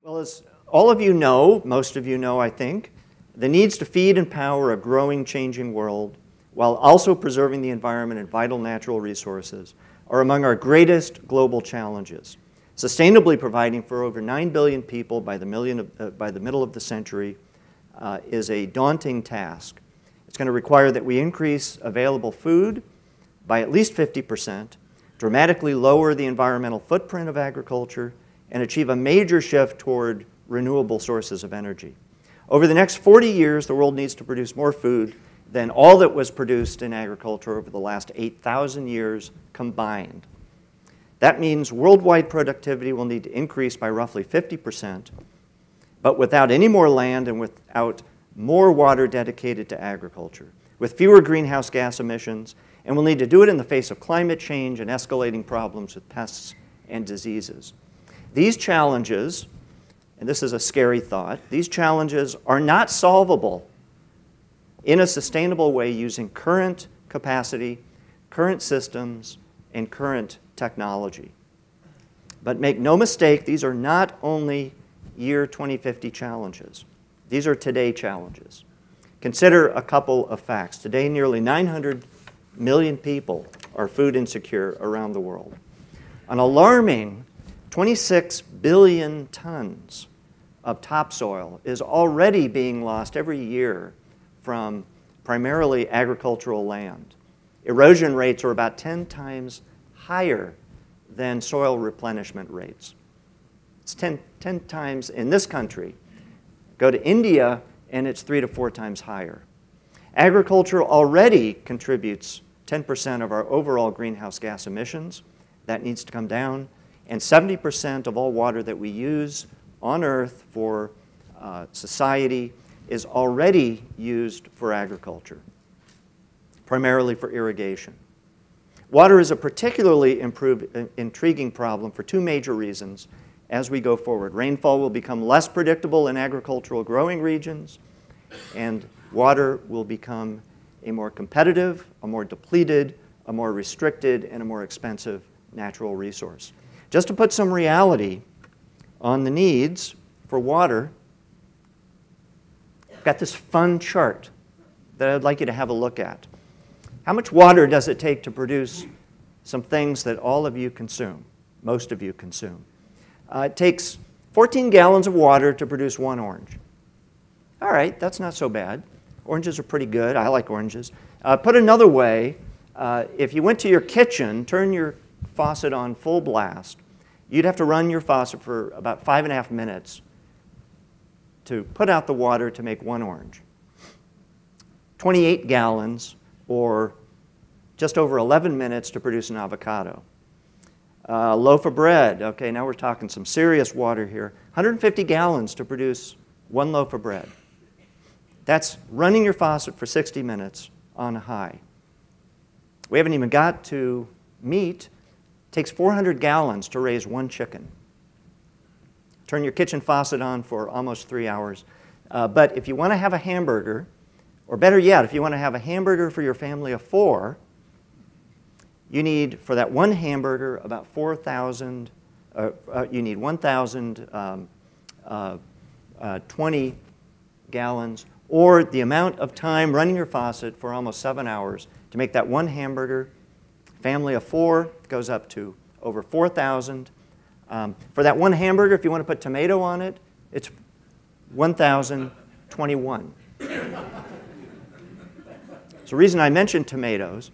Well, as all of you know, most of you know, I think, the needs to feed and power a growing, changing world while also preserving the environment and vital natural resources are among our greatest global challenges. Sustainably providing for over 9 billion people by the middle of the century is a daunting task. It's going to require that we increase available food by at least 50%, dramatically lower the environmental footprint of agriculture, and achieve a major shift toward renewable sources of energy. Over the next 40 years, the world needs to produce more food than all that was produced in agriculture over the last 8,000 years combined. That means worldwide productivity will need to increase by roughly 50%, but without any more land and without more water dedicated to agriculture, with fewer greenhouse gas emissions, and we'll need to do it in the face of climate change and escalating problems with pests and diseases. These challenges, and this is a scary thought, these challenges are not solvable in a sustainable way using current capacity, current systems, and current technology. But make no mistake, these are not only year 2050 challenges. These are today challenges. Consider a couple of facts. Today, nearly 900 million people are food insecure around the world. An alarming 26 billion tons of topsoil is already being lost every year from primarily agricultural land. Erosion rates are about 10 times higher than soil replenishment rates. It's 10 times in this country. Go to India, and it's 3 to 4 times higher. Agriculture already contributes 10% of our overall greenhouse gas emissions. That needs to come down. And 70% of all water that we use on Earth for society is already used for agriculture, primarily for irrigation. Water is a particularly intriguing problem for two major reasons as we go forward. Rainfall will become less predictable in agricultural growing regions, and water will become a more competitive, a more depleted, a more restricted, and a more expensive natural resource. Just to put some reality on the needs for water, I've got this fun chart that I'd like you to have a look at. How much water does it take to produce some things that all of you consume, most of you consume? It takes 14 gallons of water to produce one orange. All right, that's not so bad. Oranges are pretty good. I like oranges. Put another way, if you went to your kitchen, turn your faucet on full blast, you'd have to run your faucet for about 5.5 minutes to put out the water to make one orange. 28 gallons, or just over 11 minutes to produce an avocado. A loaf of bread, okay, now we're talking some serious water here. 150 gallons to produce one loaf of bread. That's running your faucet for 60 minutes on high. We haven't even got to meat. It takes 400 gallons to raise one chicken. Turn your kitchen faucet on for almost 3 hours. But if you want to have a hamburger, or better yet, if you want to have a hamburger for your family of 4, you need, for that one hamburger, about 4,000, you need 1,020 gallons, or the amount of time running your faucet for almost 7 hours to make that one hamburger. Family of 4 goes up to over 4,000. For that one hamburger, if you want to put tomato on it, it's 1,021. So the reason I mentioned tomatoes,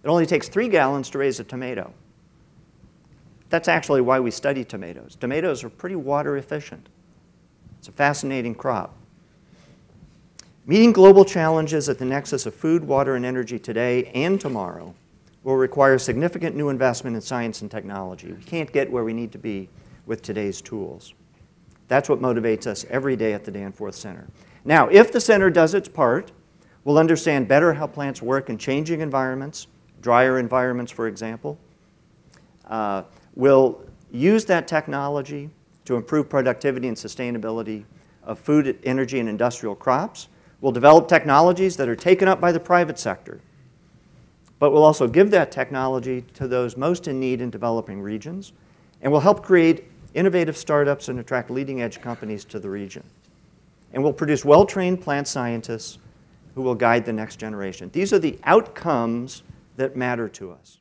it only takes 3 gallons to raise a tomato. That's actually why we study tomatoes. Tomatoes are pretty water efficient. It's a fascinating crop. Meeting global challenges at the nexus of food, water, and energy today and tomorrow will require significant new investment in science and technology. We can't get where we need to be with today's tools. That's what motivates us every day at the Danforth Center. Now, if the center does its part, we'll understand better how plants work in changing environments, drier environments, for example. We'll use that technology to improve productivity and sustainability of food, energy, and industrial crops. We'll develop technologies that are taken up by the private sector, but we'll also give that technology to those most in need in developing regions, and we'll help create innovative startups and attract leading-edge companies to the region. And we'll produce well-trained plant scientists who will guide the next generation. These are the outcomes that matter to us.